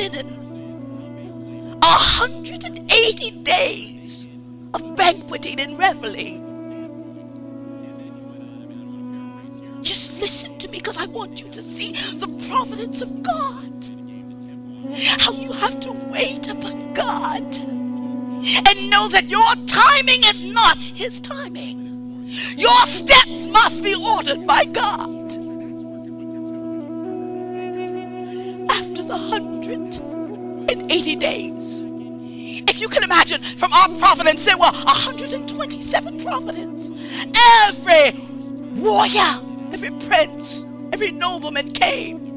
linen. 180 days of banqueting and reveling. Just listen to me, because I want you to see the providence of God. How you have to wait upon God and know that your timing is not his timing. Your steps must be ordered by God. After the 180 days, if you can imagine, from our providence there were 127 providence. Every warrior, every prince, every nobleman came.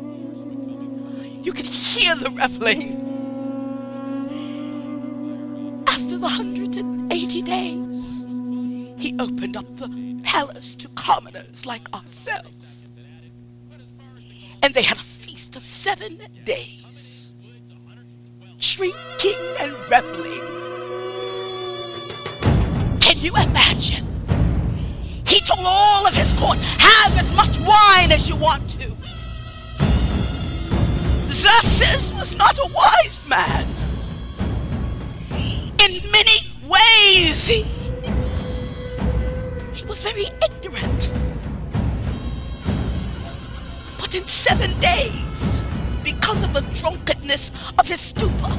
You could hear the reveling. After the 180 days, he opened up the palace to commoners like ourselves. And they had a feast of 7 days, drinking and reveling. Can you imagine? He told all of his court, have as much wine as you want to. Xerxes was not a wise man. In many ways, he was very ignorant. But in 7 days, because of the drunkenness of his stupor,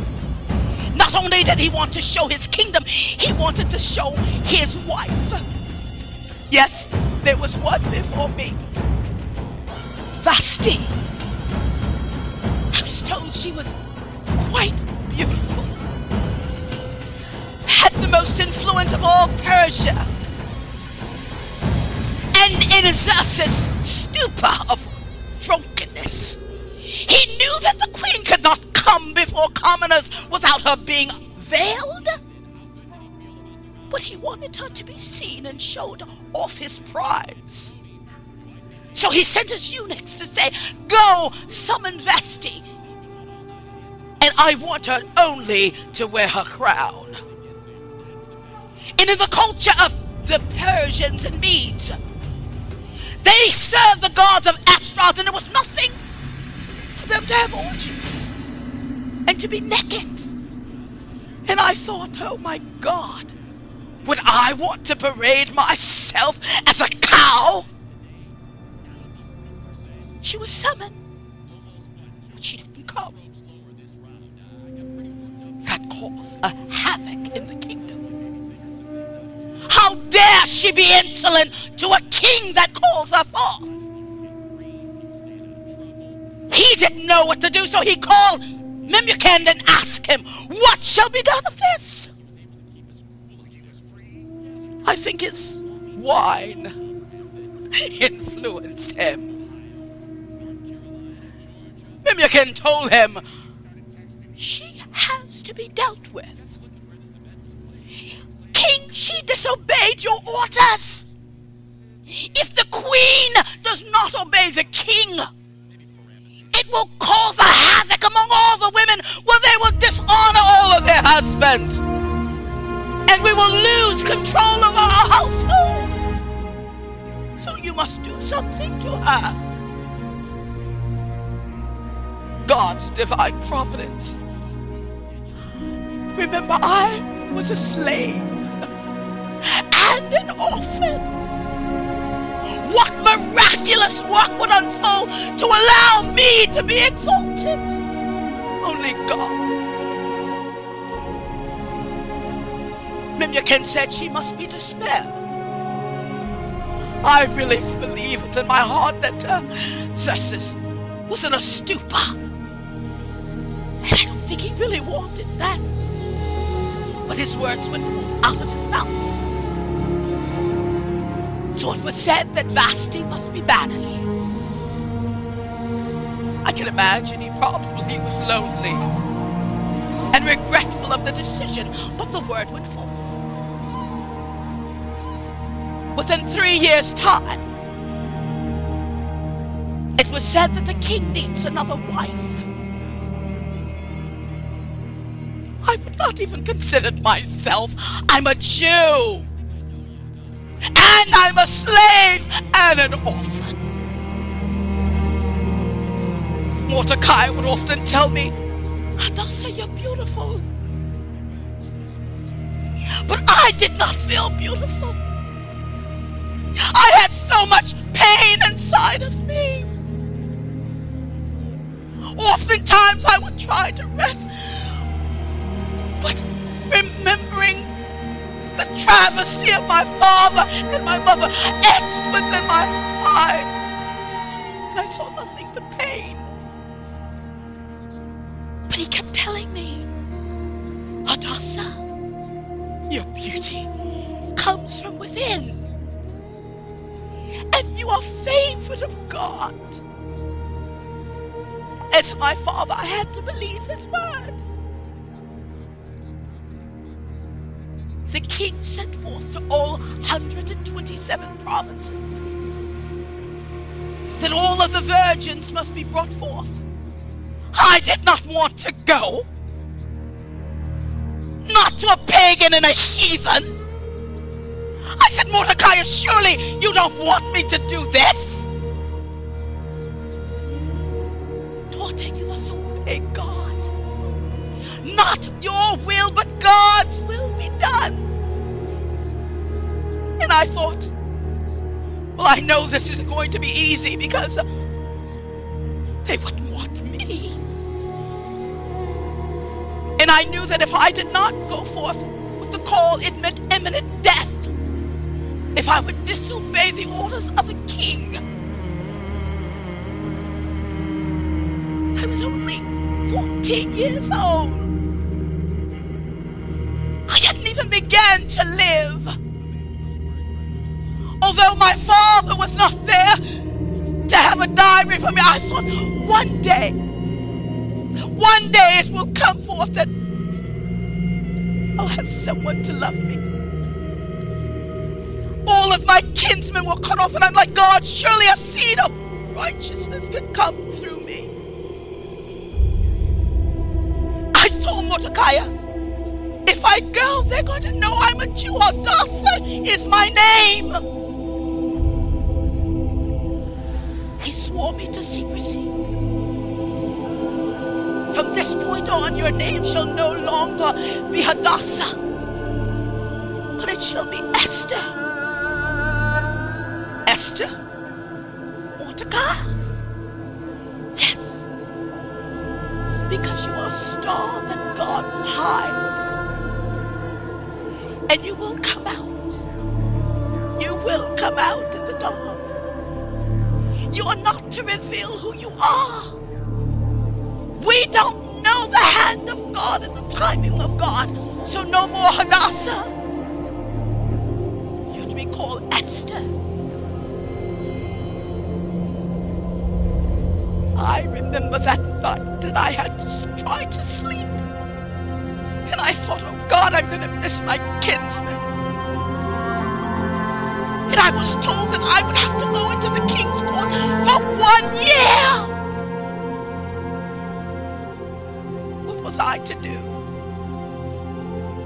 not only did he want to show his kingdom, he wanted to show his wife. Yes, there was one before me, Vashti. I was told she was quite beautiful, had the most influence of all Persia, and in Xerxes' stupor of drunkenness, he knew that the queen could not come before commoners without her being veiled. But he wanted her to be seen and showed off his prize. So he sent his eunuchs to say, go summon Vashti, and I want her only to wear her crown. And in the culture of the Persians and Medes, they served the gods of Ashtaroth, and there was nothing for them to have orgies and to be naked. And I thought, oh my God, would I want to parade myself as a cow? She was summoned, but she didn't come. That caused a havoc in the kingdom. How dare she be insolent to a king that calls her forth? He didn't know what to do, so he called Memucan and asked him, what shall be done of this? I think his wine influenced him. Memucan told him, she has to be dealt with. King, she disobeyed your orders. If the queen does not obey the king, it will cause a havoc among all the women, where they will dishonor all of their husbands. And we will lose control of our household. So you must do something to her. God's divine providence. Remember, I was a slave and an orphan. What miraculous work would unfold to allow me to be exalted? Only God. Memucan said she must be dispelled. I really believe within my heart that Xerxes was in a stupor. And I don't think he really wanted that. But his words went forth out of his mouth. So it was said that Vashti must be banished. I can imagine he probably was lonely and regretful of the decision, but the word went forth. Within 3 years' time, it was said that the king needs another wife. I would not even consider myself. I'm a Jew. And I'm a slave and an orphan. Mordecai would often tell me, Hadassah, you're beautiful. But I did not feel beautiful. I had so much pain inside of me. Oftentimes I would try to rest, but remembering the travesty of my father and my mother etched within my eyes, and I saw nothing but pain. But he kept telling me, Hadassah, your beauty comes from within, and you are favored of God. As my father, I had to believe his word. The king sent forth to all 127 provinces that all of the virgins must be brought forth. I did not want to go. Not to a pagan and a heathen. I said, Mordecai, surely you don't want me to do this. Daughter, you must obey God. Not your will, but God's will be done. And I thought, well, I know this isn't going to be easy because they wouldn't want me. And I knew that if I did not go forth with the call, it meant imminent death. If I would disobey the orders of a king. I was only 14 years old. I hadn't even begun to live. Although my father was not there to have a diary for me, I thought one day it will come forth that I'll have someone to love me. All of my kinsmen were cut off, and I'm like, God, surely a seed of righteousness can come through me. I told Mordecai, if I go, they're going to know I'm a Jew. Hadassah is my name. He swore me to secrecy. From this point on, your name shall no longer be Hadassah, but it shall be Esther. Esther? Mordecai? Yes. Because you are a star that God will hide. And you will come out. You will come out in the dark. You are not to reveal who you are. We don't know the hand of God and the timing of God. So no more Hadassah. You're to be called Esther. I remember that night that I had to try to sleep. And I thought, oh God, I'm going to miss my kinsmen. And I was told that I would have to go into the king's court for 1 year. What was I to do?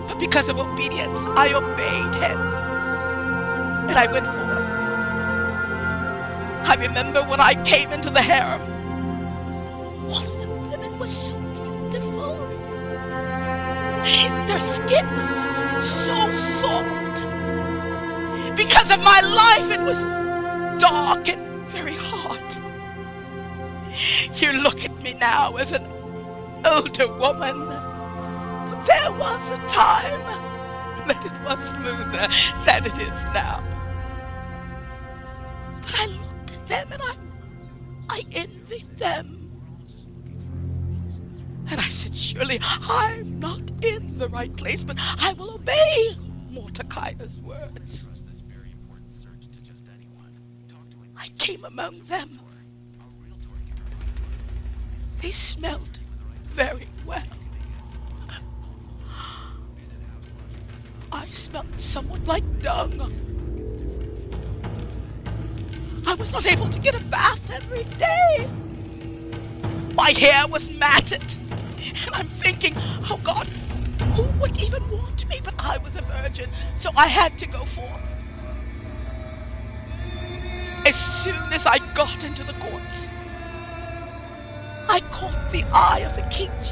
But because of obedience, I obeyed him. And I went forth. I remember when I came into the harem, all of the women were so beautiful. Their skin was so soft. Because of my life, it was dark and very hot. You look at me now as an older woman. But there was a time that it was smoother than it is now. But I looked at them and I envied them. And I said, surely I'm not in the right place, but I will obey Mordecai's words. I came among them. They smelled very well. I smelled somewhat like dung. I was not able to get a bath every day. My hair was matted. And I'm thinking, oh God, who would even want me? But I was a virgin, so I had to go forth. As soon as I got into the courts, I caught the eye of the king's